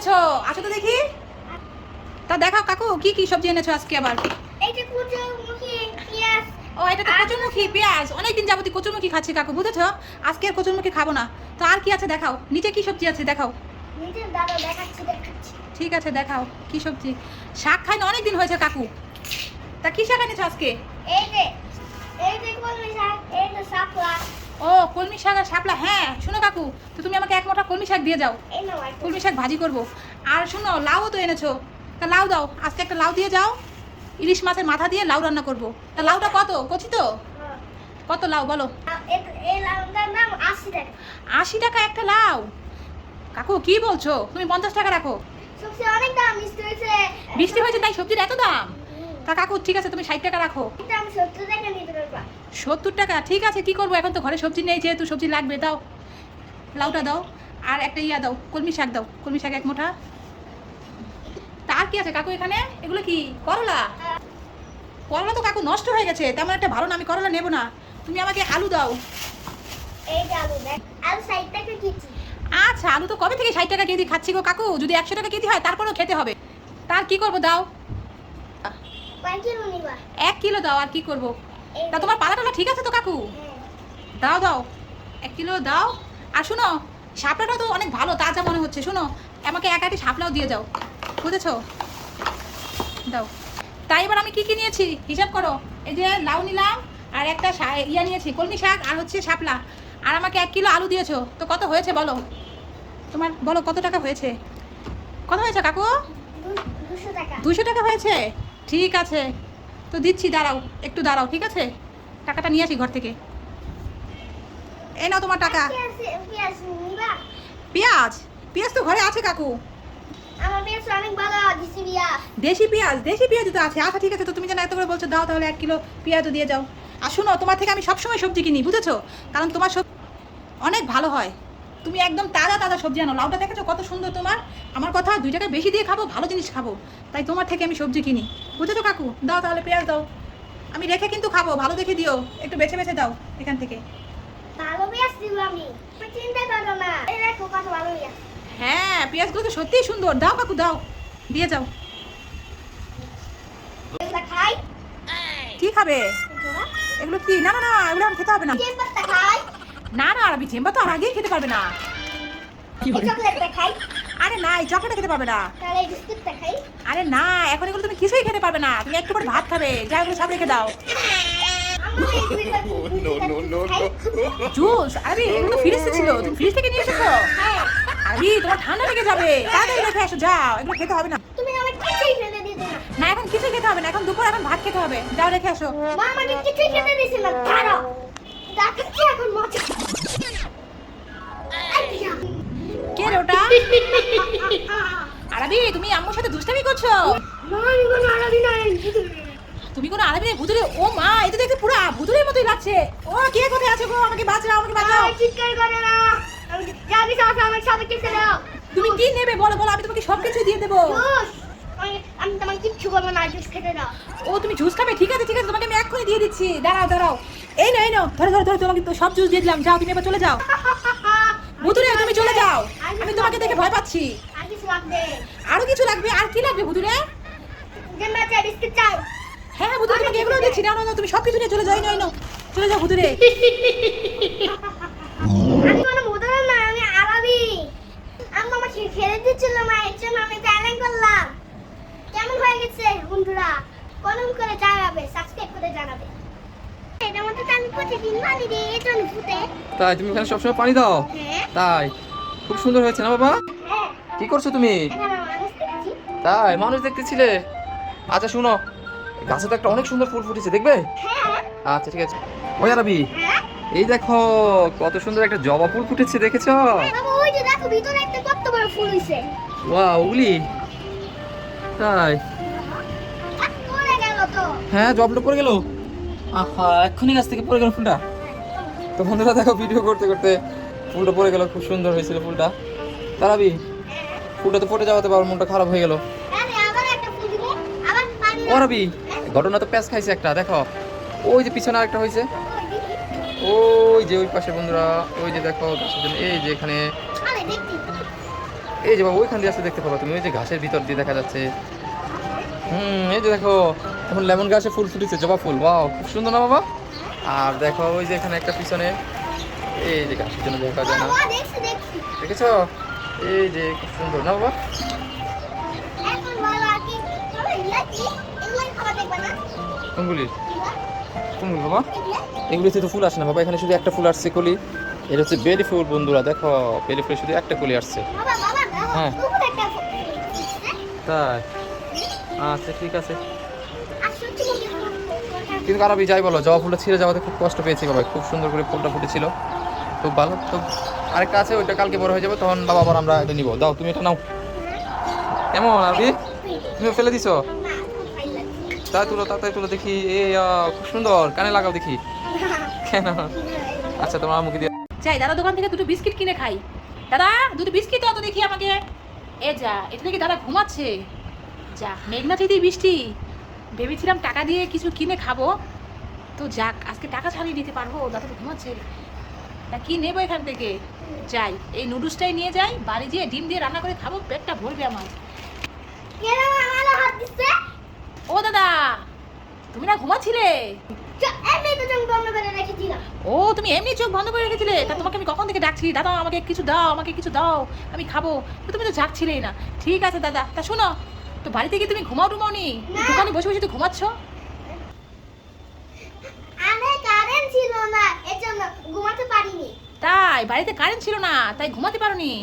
এনেছো? আসো তো দেখি। তা দেখাও কাকু, কি কি সবজি এনেছো আজকে আবার? এইটা কচুরমুখী পেঁয়াজ। ও, এটা তো কচুরমুখী পেঁয়াজ। অনেকদিন যাবতীয় কচুরমুখী খাচ্ছি কাকু, বুঝেছো? আজকে আর কচুরমুখী খাবো না। তো আর কি আছে দেখাও, নিচে কি সবজি আছে দেখাও। নিচে দাঁড়াও, দেখাচ্ছি। ঠিক আছে দেখাও কি সবজি। শাক খাই না অনেকদিন হয়েছে কাকু। তা কি শাক এনেছো আজকে? এই যে কলমি শাক, এই যে শাপলা। ও, কলমি শাক আর শাপলা। হ্যাঁ শোনো কাকু, তো তুমি আমাকে এক মুঠা কলমি শাক দিয়ে যাও। এই নাও কলমি শাক ভাজি করব। আর শোনো, লাউও তো এনেছো। তা লাউ দাও, আজকে একটা লাউ দিয়ে যাও। ইলিশ মাছের মাথা দিয়ে লাউ রান্না করব। তা লাউটা কত, কচি তো? কত লাউ বলো? এই লাউটার দাম 80 টাকা। 80 টাকা একটা লাউ? কাকু কি বলছো, তুমি 50 টাকা রাখো। সবজি অনেক দাম, মিষ্টি হয়েছে। বৃষ্টি হয়েছে তাই সবজির এত দাম? তা কাকু ঠিক আছে, তুমি 60 টাকা রাখো। এটা আমি 70 টাকা নিতে পারবা। 70 টাকা? ঠিক আছে, কি করবো এখন, তো ঘরে সবজি নেই, যেহেতু সবজি লাগবে। দাও লাউটা দাও। আর একটা ইয়া দাও, কলমি শাক দাও, কলমি শাক এক মুঠা। তা আর কি আছে কাকু এখানে? এগুলো কি করলা? করলা তো কাকু নষ্ট হয়ে গেছে, তেমন একটা ভালো না, আমি করলা নেবো না। তুমি আমাকে আলু দাও। এই যে আলু দেখ, আলু 60 টাকা কেজি। আচ্ছা, আলু তো কবে থেকে 60 টাকা কেজি খাচ্ছি গো কাকু। যদি 100 টাকা কেজি হয় তারপরেও খেতে হবে। তার কি করবো, দাও। কয় কিলো নিবা? 1 কিলো দাও, আর কি করবো। এই তা তোমার পালা টালা ঠিক আছে তো কাকু? হ্যাঁ। দাও দাও, 1 কিলো দাও। আর শুনো, শাপলাটা তো অনেক ভালো, তাজা মনে হচ্ছে। শুনো, আমাকে এক আটি শাপলাও দিয়ে যাও, বুঝেছো? দাও। তাই এবার আমি কি কি নিয়েছি হিসাব করো। এই যে লাউ নিলাম, আর একটা ইয়া নিয়েছি কলমি শাক, আর হচ্ছে শাপলা। আর আমাকে 1 কিলো আলু দিয়েছো, তো কত হয়েছে বলো? তোমার বলো কত টাকা হয়েছে? কত হয়েছে কাকু? 200 টাকা। 200 টাকা হয়েছে? ঠিক আছে, তো দিচ্ছি, দাঁড়াও একটু দাঁড়াও, ঠিক আছে? টাকাটা নিয়ে আসি ঘর থেকে। এই নাও তোমার টাকা। পেঁয়াজ নিবা? পেঁয়াজ? পেঁয়াজ তো ঘরে আছে কাকু। আমার পেঁয়াজ অনেক ভালো দিছি পেঁয়াজ। দেশি পেঁয়াজ? দেশি পেঁয়াজ তো আছে। আচ্ছা ঠিক আছে, তো তুমি যেন এত করে বলছো, দাও তাহলে 1 কিলো পেঁয়াজও দিয়ে যাও। আর শুনো, তোমার থেকে আমি সবসময় সবজি কিনি, বুঝেছো? কারণ তোমার সব অনেক ভালো হয়। তুমি একদম তাজা তাজা সবজি আনো। লাউটা দেখেছো কত সুন্দর তোমার? আমার কথা, 2 টাকা বেশি দিয়ে খাবো, ভালো জিনিস খাবো, তাই তোমার থেকে আমি সবজি কিনি, বুঝেছো কাকু? দাও তাহলে পেঁয়াজ দাও। আমি রেখে কিন্তু খাবো, ভালো দেখে দিও, একটু বেছে বেছে দাও এখান থেকে। ভালো পেঁয়াজ দিব আমি, তুমি চিন্তা করো না। এই দেখো কত ভালো পেঁয়াজ। হ্যাঁ, পেঁয়াজগুলো তো সত্যিই সুন্দর। দাও কাকু দাও, দিয়ে যাও। এগুলা খাই। কি খাবে? এগুলো কি? না না না, এগুলো আর খেতে হবে না। চিকেন পাস্তা খাই। না না, আরবি চেম্বা তো আর আগেই খেতে পারবে না। এই চকলেটটা খাই। আরে না, এই চকলেটটা খেতে পারবে না। তাহলে এই বিস্কুটটা খাই। আরে না, এখন এগুলো তুমি কিছুই খেতে পারবে না। তুমি একটু করে ভাত খাবে, যা এগুলো সব রেখে দাও। আমার এই দুইটা খাই। জুস? আরবি এগুলো তো ফ্রিজে ছিল, তুমি ফ্রিজ থেকে নিয়ে এসেছো? হ্যাঁ। আরবি তোমার ঠান্ডা লেগে যাবে, তাড়াতাড়ি রেখে আসো, যাও, এগুলো খেতে হবে না। তুমি আমার কিছুই খেতে দিতে না। না, এখন কিছুই খেতে হবে না, এখন দুপুর, এখন ভাত খেতে হবে, যাও রেখে আসো। মা আমাকে কিছুই খেতে দিছে না। দাঁড়াও, দেখাচ্ছি এখন মজা। আইয়া। কে রে ওটা? আরবি, তুমি আম্মুর সাথে দুষ্টামি করছো? না, আমি কোনো আরবি নয়। তুমি কোনো আরবি নেই, ভুতুরে? ও মা, এটা দেখতে পুরো ভুতুরের মতোই লাগছে। ও, কে কোথায় আছে গো? আমাকে বাঁচাও, আমাকে বাঁচাও। চিৎকার করে না। জানি সাথে আমার সাথে কিছু দাও। তুমি কি নেবে বলো বলো, আমি তোমাকে সবকিছু দিয়ে দেবো। জুস। আমি তোমাকে কিচ্ছু বলবো না, জুস খেতে দাও। ও, তুমি জুস খাবে? ঠিক আছে ঠিক আছে, তোমাকে আমি এক্ষুনি দিয়ে দিচ্ছি, দাঁড়াও দাঁড়াও। এই নাও এই নাও, ধরো ধরো ধরো, তোমাকে তো সব জুস দিয়ে দিলাম, যাও তুমি এবার চলে যাও। ভুতুরে তুমি চলে যাও, আমি তোমাকে দেখে ভয় পাচ্ছি। আর কিছু লাগবে? আরো কিছু লাগবে? আর কি লাগবে ভুতুরে? যে মাচা বিস্কুট চাও। হ্যাঁ হ্যাঁ ভুতুরে, তোমাকে এগুলো দিচ্ছি, নাও নাও নাও, তুমি সব কিছু নিয়ে চলে যাও, এই নাও এই নাও, চলে যাও ভুতুরে। আমি কোনো মুদরা না, আমি আরবি। আমি আমার খেলে দিচ্ছিল মা, এর জন্য আমি চ্যালেঞ্জ করলাম। কেমন হয়ে গেছে বন্ধুরা? কমেন্ট করে জানাবে, সাবস্ক্রাইব করে জানাবে। এটা মতো তো আমি প্রতিদিন পানি দিই, এই জন্য ফুটে। তাই তুমি এখানে সবসময় পানি দাও? হ্যাঁ। তাই খুব সুন্দর হয়েছে না বাবা? হ্যাঁ। কি করছো তুমি? এখানে মানুষ দেখছি। তাই মানুষ দেখতেছিলে? আচ্ছা শুনো, গাছে তো একটা অনেক সুন্দর ফুল ফুটেছে, দেখবে? হ্যাঁ। আচ্ছা ঠিক আছে। ওই আরবি, হ্যাঁ। এই দেখো কত সুন্দর একটা জবা ফুল ফুটেছে, দেখেছো? বাবা ওই যে দেখো ভিতরে একটা কত বড় ফুল হইছে। ওয়াও, ওগুলি? তাই? পড়ে গেল তো। হ্যাঁ, জবটা পড়ে গেল। আহা, এক্ষুনি গাছ থেকে পড়ে গেল ফুলটা। তো বন্ধুরা দেখো, ভিডিও করতে করতে ফুলটা পড়ে গেল, খুব সুন্দর হয়েছিল ফুলটা। তারাবি, ফুলটা তো পড়ে যাওয়াতে বাবার মনটা খারাপ হয়ে গেল। আরে আবার একটা ফুল দিব, আবার পানি ও রবি, ঘটনা তো প্যাঁচ খাইছে একটা, দেখো ওই যে পিছনে আরেকটা হয়েছে, ওই যে ওই পাশে বন্ধুরা, ওই যে দেখো গাছের জন্য, এই যে এখানে। আরে দেখছি। এই যে বাবা ওইখান দিয়ে আসতে দেখতে পাবা তুমি, ওই যে ঘাসের ভিতর দিয়ে দেখা যাচ্ছে। এই যে দেখো এখন লেমন গাছে ফুল ফুটেছে, জবা ফুল, বাহ খুব সুন্দর না বাবা। আর দেখো ওই যে এখানে একটা পিছনে এই যে গাছের জন্য দেখা যায় না, বাবা দেখছি দেখছি দেখেছো? এই যে খুব সুন্দর না বাবা। এখন বাবা কি বাবা ইলা কি এগুলো খাওয়া দেখবা না কোনগুলি এগুলা কোনগুলি বাবা? এগুলা এগুলিতে তো ফুল আসে না বাবা, এখানে শুধু একটা ফুল আসছে কলি। এটা হচ্ছে বেলি ফুল বন্ধুরা, দেখো বেলি ফুলে শুধু একটা কলি আসছে। বাবা বাবা দাও হ্যাঁ। উপরে একটা দিচ্ছে তাই আচ্ছা ঠিক আছে। আর সত্যি বলতে কিন্তু আরবি যাই বলো, জবা ফুলটা ছিঁড়ে যাওয়াতে খুব কষ্ট পেয়েছি বাবা, খুব সুন্দর করে ফুলটা ফুটেছিল, খুব ভালো। তো আরেকটা আছে, ওইটা কালকে বড় হয়ে যাবে, তখন বাবা আবার আমরা এটা নিবো। দাও তুমি এটা নাও। কেমন আরবি, তুমি ফেলে দিছো? না ফাইল তাই তুলো, তাড়াতাড়ি তুলো দেখি। খুব সুন্দর, কানে লাগাও দেখি। কেন? আচ্ছা তোমার মুখে দিয়ে যাই দাদা দোকান থেকে দুটো বিস্কিট কিনে খাই। দাদা দুটো বিস্কিট দাও তো দেখি আমাকে। এ যা, এটা দেখি দাদা ঘুমাচ্ছে। যা, মেঘনা যদি বৃষ্টি, ভেবেছিলাম টাকা দিয়ে কিছু কিনে খাবো, তো যাক আজকে টাকা ছাড়িয়ে দিতে পারবো। দাদা তো ঘুমাচ্ছে, তা কি নেবো এখান থেকে? যাই এই নুডলসটাই নিয়ে যাই, বাড়ি যেয়ে ডিম দিয়ে রান্না করে খাবো, পেটটা ভরবে আমার। কেন আমার হাত দিচ্ছে ও দাদা, তুমি না ঘুমাচ্ছিলে? এমনি তো জং বন্ধ করে রেখেছিলাম ও তুমি এমনি চোখ বন্ধ করে রেখেছিলে? তা তোমাকে আমি কখন থেকে ডাকছি, দাদা আমাকে কিছু দাও, আমাকে কিছু দাও, আমি খাবো, তো তুমি তো জাগছিলেই না। ঠিক আছে দাদা, তা শোনো, তো বাড়িতে গিয়ে তুমি ঘুমাও টুমাও নি, না। দোকানে বসে বসে তো ঘুমাচ্ছ। আরে কারেন্ট ছিল না এজন্য ঘুমাতে পারিনি তাই বাড়িতে কারেন্ট ছিল না, তাই ঘুমাতে পারোনি?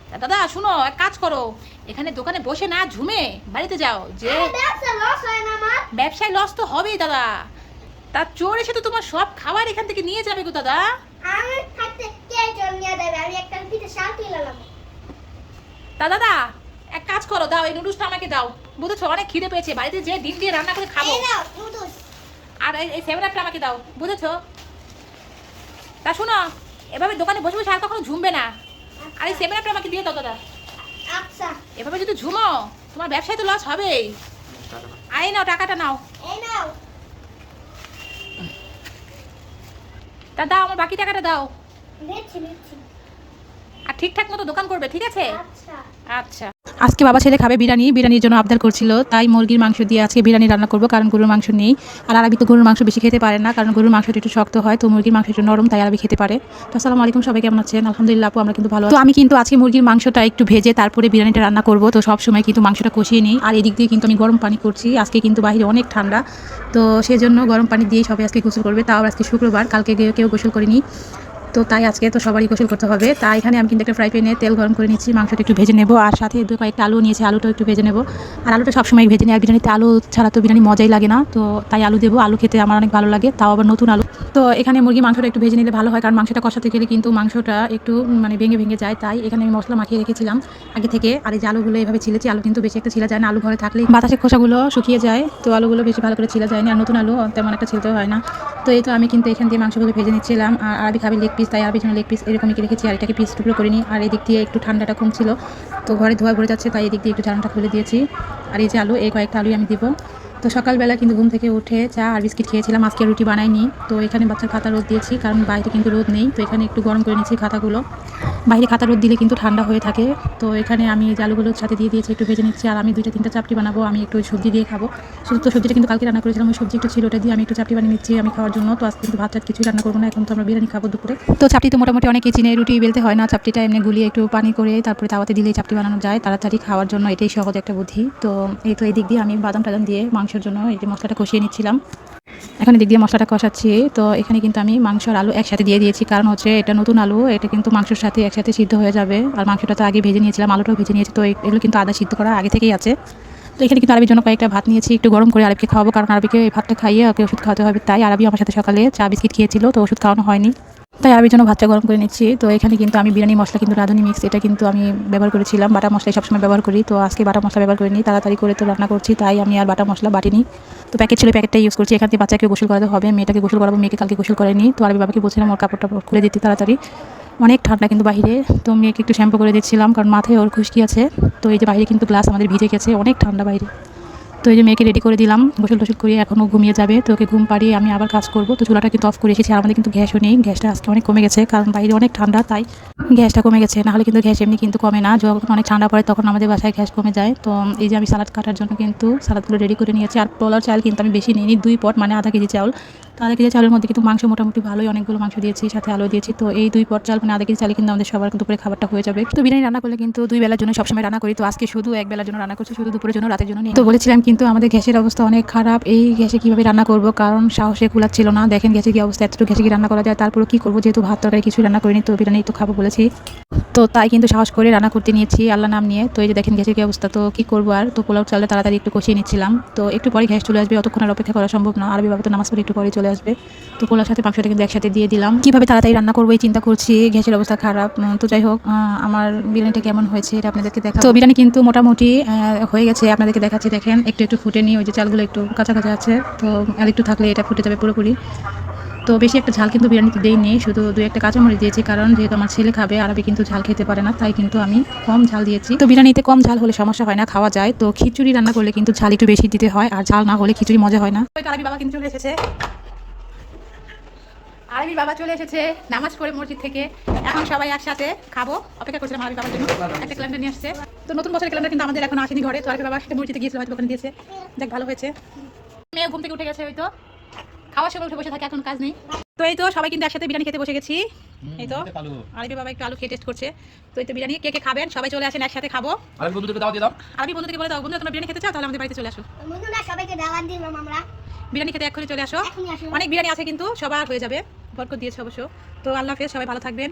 তা দাদা শুনো, এক কাজ করো, এখানে দোকানে বসে না ঝুমে বাড়িতে যাও। যে আরে ব্যবসা লস হয় না আমার ব্যবসায় লস তো হবেই দাদা, তার চোর এসে তো তোমার সব খাবার এখান থেকে নিয়ে যাবে গো দাদা। আমি থাকতে কে জল নিয়ে দেবে আমি একটা পিঠে শাল কিনলাম তা দাদা এক কাজ করো, দাও এই নুডলসটা আমাকে দাও, বুঝেছো? অনেক খিদে পেয়েছে, বাড়িতে যে ডিম দিয়ে রান্না করে খাবো। এই নাও নুডলস আর এই সেভেন আপটা আমাকে দাও, বুঝেছো? তা শোনো, এভাবে দোকানে বসে বসে আর কখনো ঝুমবে না। আর এই সেভেন আপটা আমাকে দিয়ে দাও দাদা। আচ্ছা এভাবে যদি ঝুমো তোমার ব্যবসায় তো লস হবেই। আর এই নাও টাকাটা নাও। এই নাও তা দাও, আমার বাকি টাকাটা দাও। নিচ্ছি নিচ্ছি আর ঠিকঠাক মতো দোকান করবে, ঠিক আছে? আচ্ছা আচ্ছা। আজকে বাবা ছেলে খাবে বিরিয়ানি, বিরিয়ানির জন্য আবদার করছিল, তাই মুরগির মাংস দিয়ে আজকে বিরিয়ানি রান্না করবো, কারণ গরুর মাংস নেই। আর আরবি তো গরুর মাংস বেশি খেতে পারে না, কারণ গরুর মাংসটা একটু শক্ত হয়, তো মুরগির মাংস একটু নরম, তাই আরবি খেতে পারে। তো আসসালামু আলাইকুম, সবাই কেমন আছেন? আলহামদুলিল্লাহ আপু, আমরা কিন্তু ভালো। তো আমি কিন্তু আজকে মুরগির মাংসটা একটু ভেজে তারপরে বিরিয়ানিটা রান্না করব, তো সব সময় কিন্তু মাংসটা কষিয়ে নিই। আর এদিক দিয়ে কিন্তু আমি গরম পানি করছি, আজকে কিন্তু বাইরে অনেক ঠান্ডা, তো সেজন্য গরম পানি দিয়ে সবাই আজকে গোসল করবে। তাও আজকে শুক্রবার, কালকে কেউ গোসল করিনি, তো তাই আজকে তো সবারই গোসল করতে হবে। তাই এখানে আমি কিন্তু একটা ফ্রাই প্যানে তেল গরম করে নিচ্ছি, মাংসটা একটু ভেজে নেবো, আর সাথে কয়েকটা আলু নিয়েছি, আলুটাও একটু ভেজে নেবো। আর আলুটা সবসময় ভেজে নিই, আর বিরিয়ানিতে আলু ছাড়া তো বিরিয়ানি মজাই লাগে না, তো তাই আলু দেবো। আলু খেতে আমার অনেক ভালো লাগে, তাও আবার নতুন আলু। তো এখানে মুরগি মাংসটা একটু ভেজে নিলে ভালো হয়, কারণ মাংসটা কষাতে গেলে কিন্তু মাংসটা একটু মানে ভেঙে ভেঙে যায়, তাই এখানে আমি মশলা মাখিয়ে রেখেছিলাম আগে থেকে। আর এই যে আলুগুলো এভাবে ছিলেছি, আলু কিন্তু বেশি একটা ছিলা যায় না, আলু ঘরে থাকলে বাতাসের খোসাগুলো শুকিয়ে যায়, তো আলুগুলো বেশি ভালো করে ছিলা যায় না, আর নতুন আলু তেমন একটা ছিলতে হয় না। তো এই তো আমি কিন্তু এখান দিয়ে মাংসগুলো ভেজে নিচ্ছিলাম। আর আরবি খাবে লেগ পিস, তাই আরবির জন্য লেগ পিস এরকমই রেখেছি, আর এটাকে পিস টুকরো করে নিই। আর এদিক দিয়ে একটু ঠান্ডাটা কম ছিল, তো ঘরে ধোয়া ভরে যাচ্ছে, তাই এদিক দিয়ে একটু ঠান্ডাটা খুলে দিয়েছি। আর এই যে আলু, এই কয়েকটা আলুই আমি দিব। তো সকালবেলা কিন্তু ঘুম থেকে উঠে চা আর বিস্কিট খেয়েছিলাম, আজকে রুটি বানাইনি। তো এখানে বাচ্চার খাতা রোদ দিয়েছি, কারণ বাইরে কিন্তু রোদ নেই, তো এখানে একটু গরম করে নিচ্ছি খাতাগুলো। বাইরে খাতা রোদ দিলে কিন্তু ঠান্ডা হয়ে থাকে, তো এখানে আমি যে আলুগুলোর সাথে দিয়ে দিয়েছি, একটু ভেজে নিচ্ছি। আর আমি 2-3টা চাপটি বানাবো, আমি একটু সবজি দিয়ে খাবো। শুধু তো সবজিটা কিন্তু কালকে রান্না করেছিলাম, ওই সবজি একটু ছিল, ওটা দিয়ে আমি একটু চাপটি বানিয়ে নিচ্ছি আমি খাওয়ার জন্য। তো আজকে কিন্তু ভাত টাত কিছুই রান্না করবো না, এখন তো আমরা বিরিয়ানি খাবো দুপুরে। তো চাপটি তো মোটামুটি অনেক চিনে, রুটি বেলতে হয় না, চাপটিটা এমনি গুলিয়ে একটু পানি করে তারপরে তাওয়াতে দিলেই চাপটি বানানো যায় তাড়াতাড়ি খাওয়ার জন্য, এটাই সহজ একটা বুদ্ধি। তো এই তো এই দিক দিয়ে আমি বাদাম টাদাম দিয়ে মাংসের জন্য এই যে মশলাটা কষিয়ে নিচ্ছিলাম। এখন এদিক দিয়ে মশলাটা কষাচ্ছি, তো এখানে কিন্তু আমি মাংস আর আলু একসাথে দিয়ে দিয়েছি, কারণ হচ্ছে এটা নতুন আলু, এটা কিন্তু মাংসের সাথে একসাথে সিদ্ধ হয়ে যাবে। আর মাংসটা তো আগে ভেজে নিয়েছিলাম, আলুটাও ভেজে নিয়েছি, তো এগুলো কিন্তু আদা সিদ্ধ করা আগে থেকেই আছে। তো এখানে কিন্তু আরবির জন্য কয়েকটা ভাত নিয়েছি, একটু গরম করে আরবিকে খাওয়াবো, কারণ আরবিকে এই ভাতটা খাইয়ে ওকে ওষুধ খাওয়াতে হবে। তাই আরবি আমার সাথে সকালে চা বিস্কিট খেয়েছিল, তো ওষুধ খাওয়ানো হয়নি, তাই আরবির জন্য ভাতটা গরম করে নিচ্ছি। তো এখানে কিন্তু আমি বিরিয়ানি মশলা কিন্তু রাঁধুনি মিক্স, এটা কিন্তু আমি ব্যবহার করেছিলাম, বাটা মশলাই সবসময় ব্যবহার করি, তো আজকে বাটা মশলা ব্যবহার করিনি, তাড়াতাড়ি করে তো রান্না করছি, তাই আমি আর বাটা মশলা বাটিনি। তো প্যাকেট ছিল, প্যাকেটটা ইউজ করছি। এখান থেকে বাচ্চাকে গোসল করাতে হবে, মেয়েটাকে গোসল করাবো, মেয়েকে কালকে গোসল করেনি, তো আরবি বাবাকে বলছিলাম ওর কাপড়টা খুলে দিতে তাড়াতাড়ি, অনেক ঠান্ডা কিন্তু বাইরে। তো মেয়েকে একটু শ্যাম্পু করে দিচ্ছিলাম, কারণ মাথায় ওর খুশকি আছে। তো এই যে বাইরে কিন্তু গ্লাস আমাদের ভিজে গেছে, অনেক ঠান্ডা বাইরে। তো এই যে মেয়েকে রেডি করে দিলাম, গোসল টোসল করিয়ে এখনও ঘুমিয়ে যাবে, তো ওকে ঘুম পাড়িয়ে আমি আবার কাজ করবো। তো চুলাটা কিন্তু অফ করে এসেছি, আর আমাদের কিন্তু গ্যাসও নেই, গ্যাসটা আজকে অনেক কমে গেছে, কারণ বাইরে অনেক ঠান্ডা, তাই গ্যাসটা কমে গেছে, নাহলে কিন্তু গ্যাস এমনি কিন্তু কমে না, যখন অনেক ঠান্ডা পড়ে তখন আমাদের বাসায় গ্যাস কমে যায়। তো এই যে আমি সালাদ কাটার জন্য কিন্তু সালাদগুলো রেডি করে নিয়েছি। আর পোলাও চাল কিন্তু আমি বেশি নিইনি, 2 পট মানে আধা কেজি চাউল। তো আধা কেজি চালের মধ্যে কিন্তু মাংস মোটামুটি ভালোই অনেকগুলো মাংস দিয়েছি, সাথে আলু দিয়েছি। তো এই 2 পট চাল মানে আধা কেজি চালে কিন্তু আমাদের সবার দুপুরে খাবারটা হয়ে যাবে। তো বিরিয়ানি রান্না করলে কিন্তু 2 বেলার জন্য সবসময় রান্না করি, তো আজকে শুধু 1 বেলার জন্য রান্না করছি, শুধু দুপুরের জন্য, রাতের জন্য নেই। তো বলেছিলাম কিন্তু আমাদের গ্যাসের অবস্থা অনেক খারাপ, এই গ্যাসে কীভাবে রান্না করব, কারণ সাহসে কুলাচ্ছিল না। দেখেন গ্যাসের কী অবস্থা, এতটুকু গ্যাসে কি রান্না করা যায়, তারপরে কী করবো, যেহেতু ভাত তরকারি কিছু রান্না করিনি, তো বিরিয়ানি তো খাবো বলেছি, তো তাই কিন্তু সাহস করে রান্না করতে নিয়েছি আল্লাহ নাম নিয়ে। তো এই যে দেখেন গ্যাসের কি অবস্থা, তো কি করবো আর, তো পোলাও চালে তাড়াতাড়ি একটু কষিয়ে নিচ্ছিলাম। তো একটু পরে গ্যাস চলে আসবে, অতক্ষণ আর অপেক্ষা করা সম্ভব না, আরবি বাবা তো নামাজ পড়ে একটু পরে চলে আসবে। তো পোলাওর সাথে মাংসটা কিন্তু একসাথে দিয়ে দিলাম, কিভাবে তাড়াতাড়ি রান্না করবো এই চিন্তা করছি, গ্যাসের অবস্থা খারাপ। তো যাই হোক, আমার বিরিয়ানিটা কেমন হয়েছে এটা আপনাদেরকে দেখা। তো বিরিয়ানি কিন্তু মোটামুটি হয়ে গেছে, আপনাদেরকে দেখাচ্ছি। দেখেন একটু একটু ফুটে নিয়ে, ওই যে চালগুলো একটু কাঁচা কাঁচা আছে, তো আর একটু থাকলে এটা ফুটে যাবে পুরোপুরি। তো বেশি একটা ঝাল কিন্তু বিরিয়ানিতে দিইনি, শুধু 2-1টা কাঁচামরিচ দিয়েছি, কারণ যেহেতু আমার ছেলে খাবে, আরবি কিন্তু ঝাল খেতে পারে না, তাই কিন্তু আমি কম ঝাল দিয়েছি। তো বিরিয়ানিতে কম ঝাল হলে সমস্যা হয় না, খাওয়া যায়। তো খিচুড়ি রান্না করলে কিন্তু ঝাল একটু বেশি দিতে হয়, আর ঝাল না হলে খিচুড়ি মজা হয় না। আরবি বাবা কিন্তু চলে এসেছে, আরবি বাবা চলে এসেছে নামাজ পড়ে মসজিদ থেকে। এখন সবাই একসাথে খাবো, অপেক্ষা করছিলাম আরবি বাবার জন্য। একটা ক্যালেন্ডার নিয়ে আসছে, তো নতুন বছরের ক্যালেন্ডার কিন্তু আমাদের এখন আসেনি ঘরে, তো আরবি বাবা মসজিদে গিয়েছিল, হয়তো ওখানে দিয়েছে। দেখ ভালো হয়েছে, মেয়ে ঘুম থেকে উঠে গেছে, হয়তো খাওয়ার সময় উঠে বসে থাকে, এখন কাজ নেই। তো এই তো সবাই কিন্তু একসাথে বিরিয়ানি খেতে বসে গেছি। এই তো আরবি বাবা একটু আলু খেয়ে টেস্ট করছে। তো এই তো বিরিয়ানি, কে কে খাবেন সবাই চলে আসেন, একসাথে খাবো। আরবি বন্ধুদেরকে দাও দিয়ে দাও। আরবি বন্ধুদেরকে বলে দাও, বন্ধুরা তোমরা বিরিয়ানি খেতে চাও, তাহলে আমাদের বাড়িতে চলে আসো, বন্ধুরা সবাইকে দাওয়াত দিলাম আমরা। বিরিয়ানি খেতে এক্ষুনি চলে আসো। এখনই আসো। অনেক বিরিয়ানি আছে কিন্তু সবার হয়ে যাবে, বরকত দিয়েছে অবশ্য। তো আল্লাহ হাফেজ, সবাই ভালো থাকবেন।